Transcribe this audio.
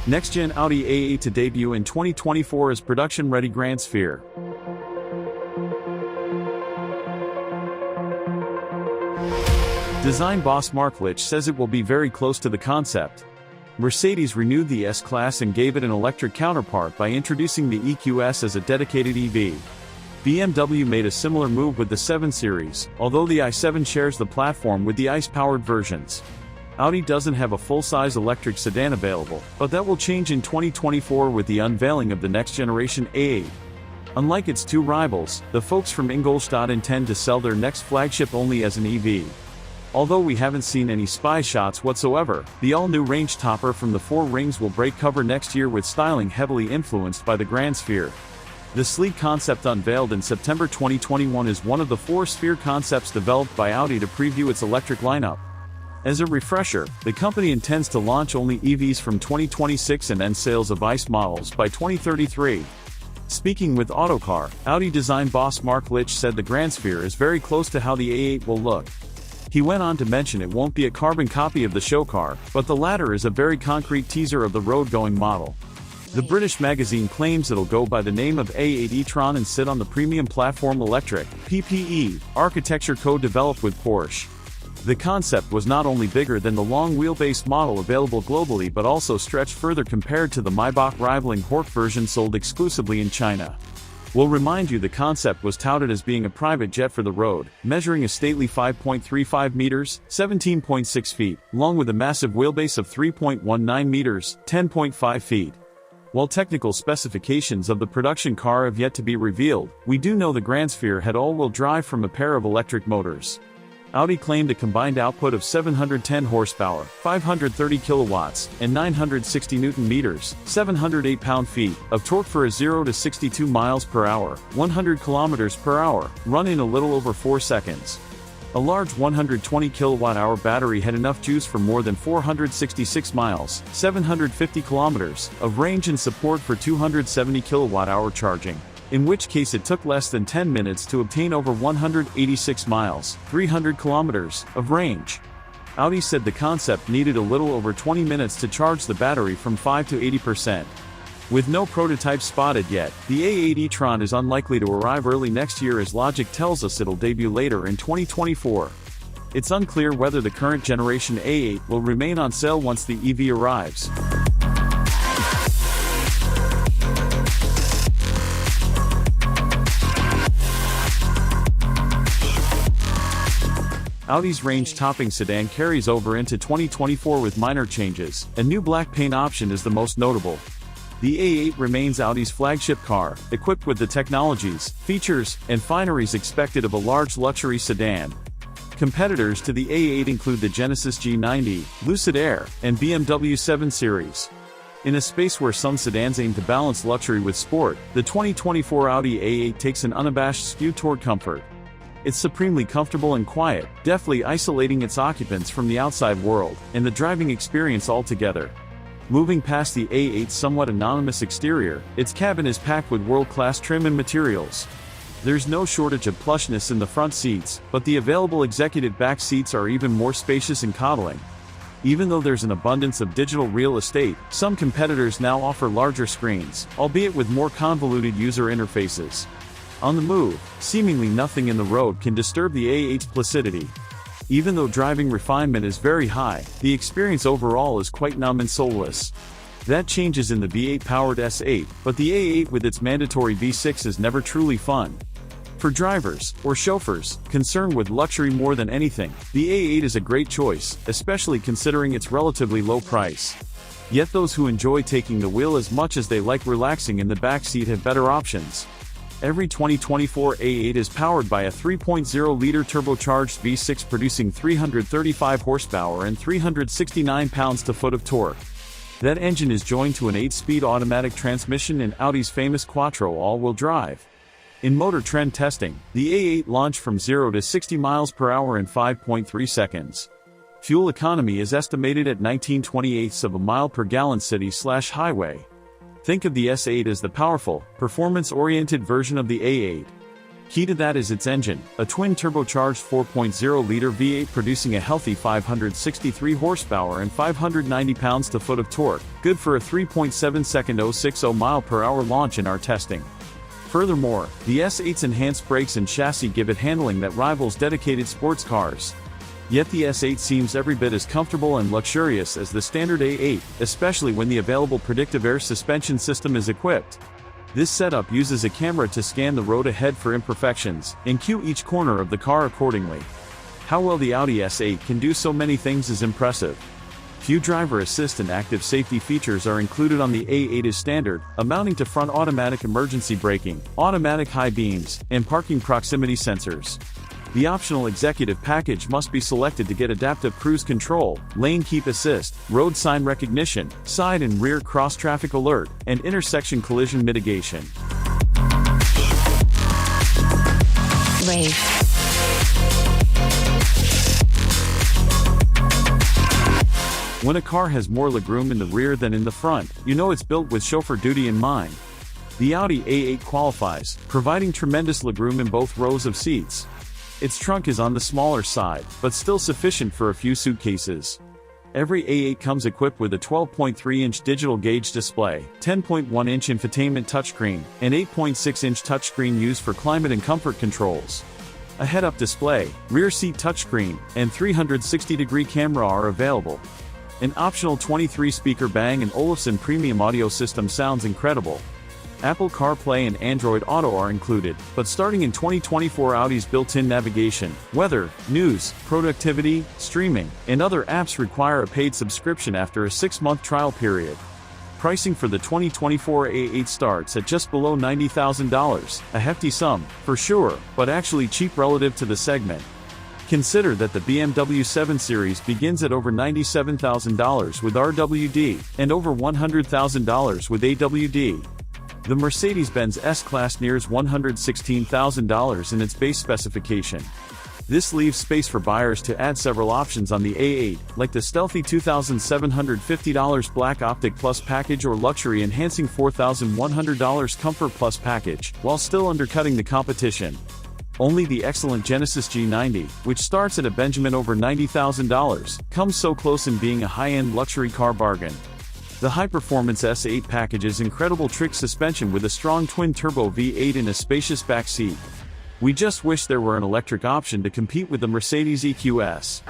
Next-gen Audi A8 to debut in 2024 as production-ready Grandsphere. Design boss Mark Litch says it will be very close to the concept. Mercedes renewed the S-Class and gave it an electric counterpart by introducing the EQS as a dedicated EV. BMW made a similar move with the 7 Series, although the i7 shares the platform with the ICE-powered versions. Audi doesn't have a full-size electric sedan available, but that will change in 2024 with the unveiling of the next-generation A8. Unlike its two rivals, the folks from Ingolstadt intend to sell their next flagship only as an EV. Although we haven't seen any spy shots whatsoever, the all-new range topper from the 4 Rings will break cover next year with styling heavily influenced by the Grandsphere. The sleek concept unveiled in September 2021 is one of the 4 Sphere concepts developed by Audi to preview its electric lineup. As a refresher, the company intends to launch only EVs from 2026 and end sales of ICE models by 2033. Speaking with Autocar, Audi design boss Mark Litch said the Grandsphere is very close to how the A8 will look. He went on to mention it won't be a carbon copy of the show car, but the latter is a very concrete teaser of the road-going model. The British magazine claims it'll go by the name of A8 e-tron and sit on the premium platform electric (PPE) architecture co-developed with Porsche. The concept was not only bigger than the long wheelbase model available globally but also stretched further compared to the Maybach rivaling Hort version sold exclusively in China. We'll remind you the concept was touted as being a private jet for the road, measuring a stately 5.35 meters, 17.6 feet, along with a massive wheelbase of 3.19 meters, 10.5 feet. While technical specifications of the production car have yet to be revealed, we do know the Grandsphere had all-wheel drive from a pair of electric motors. Audi claimed a combined output of 710 horsepower, 530 kilowatts, and 960 newton-meters, 708 pound-feet, of torque for a 0 to 62 miles per hour, 100 kilometers per hour, run in a little over 4 seconds. A large 120 kilowatt-hour battery had enough juice for more than 466 miles, 750 kilometers, of range and support for 270 kilowatt-hour charging, in which case it took less than 10 minutes to obtain over 186 miles, 300 kilometers, of range. Audi said the concept needed a little over 20 minutes to charge the battery from 5 to 80%. With no prototype spotted yet, the A8 e-tron is unlikely to arrive early next year as logic tells us it'll debut later in 2024. It's unclear whether the current generation A8 will remain on sale once the EV arrives. Audi's range-topping sedan carries over into 2024 with minor changes. A new black paint option is the most notable. The A8 remains Audi's flagship car, equipped with the technologies, features, and fineries expected of a large luxury sedan. Competitors to the A8 include the Genesis G90, Lucid Air, and BMW 7 Series. In a space where some sedans aim to balance luxury with sport, the 2024 Audi A8 takes an unabashed skew toward comfort. It's supremely comfortable and quiet, deftly isolating its occupants from the outside world, and the driving experience altogether. Moving past the A8's somewhat anonymous exterior, its cabin is packed with world-class trim and materials. There's no shortage of plushness in the front seats, but the available executive back seats are even more spacious and coddling. Even though there's an abundance of digital real estate, some competitors now offer larger screens, albeit with more convoluted user interfaces. On the move, seemingly nothing in the road can disturb the A8's placidity. Even though driving refinement is very high, the experience overall is quite numb and soulless. That changes in the V8-powered S8, but the A8 with its mandatory V6 is never truly fun. For drivers, or chauffeurs, concerned with luxury more than anything, the A8 is a great choice, especially considering its relatively low price. Yet those who enjoy taking the wheel as much as they like relaxing in the backseat have better options. Every 2024 A8 is powered by a 3.0-liter turbocharged V6 producing 335 horsepower and 369 pounds-to-foot of torque. That engine is joined to an 8-speed automatic transmission in Audi's famous Quattro all-wheel drive. In Motor Trend testing, the A8 launched from 0 to 60 miles per hour in 5.3 seconds. Fuel economy is estimated at 19/28ths of a mile per gallon city/highway. Think of the S8 as the powerful, performance-oriented version of the A8. Key to that is its engine, a twin-turbocharged 4.0-liter V8 producing a healthy 563 horsepower and 590 pounds-to-foot of torque, good for a 3.7-second 060 mile-per-hour launch in our testing. Furthermore, the S8's enhanced brakes and chassis give it handling that rivals dedicated sports cars. Yet the S8 seems every bit as comfortable and luxurious as the standard A8, especially when the available predictive air suspension system is equipped. This setup uses a camera to scan the road ahead for imperfections, and cue each corner of the car accordingly. How well the Audi S8 can do so many things is impressive. Few driver assist and active safety features are included on the A8 as standard, amounting to front automatic emergency braking, automatic high beams, and parking proximity sensors. The optional executive package must be selected to get adaptive cruise control, lane keep assist, road sign recognition, side and rear cross-traffic alert, and intersection collision mitigation. Rave. When a car has more legroom in the rear than in the front, you know it's built with chauffeur duty in mind. The Audi A8 qualifies, providing tremendous legroom in both rows of seats. Its trunk is on the smaller side, but still sufficient for a few suitcases. Every A8 comes equipped with a 12.3-inch digital gauge display, 10.1-inch infotainment touchscreen, and 8.6-inch touchscreen used for climate and comfort controls. A head-up display, rear seat touchscreen, and 360-degree camera are available. An optional 23-speaker Bang & Olufsen premium audio system sounds incredible. Apple CarPlay and Android Auto are included, but starting in 2024 Audi's built-in navigation, weather, news, productivity, streaming, and other apps require a paid subscription after a 6-month trial period. Pricing for the 2024 A8 starts at just below $90,000, a hefty sum, for sure, but actually cheap relative to the segment. Consider that the BMW 7 Series begins at over $97,000 with RWD, and over $100,000 with AWD. The Mercedes-Benz S-Class nears $116,000 in its base specification. This leaves space for buyers to add several options on the A8, like the stealthy $2,750 Black Optic Plus package or luxury enhancing $4,100 Comfort Plus package, while still undercutting the competition. Only the excellent Genesis G90, which starts at a Benjamin over $90,000, comes so close in being a high-end luxury car bargain. The high-performance S8 packages incredible trick suspension with a strong twin-turbo V8 in a spacious back seat. We just wish there were an electric option to compete with the Mercedes EQS.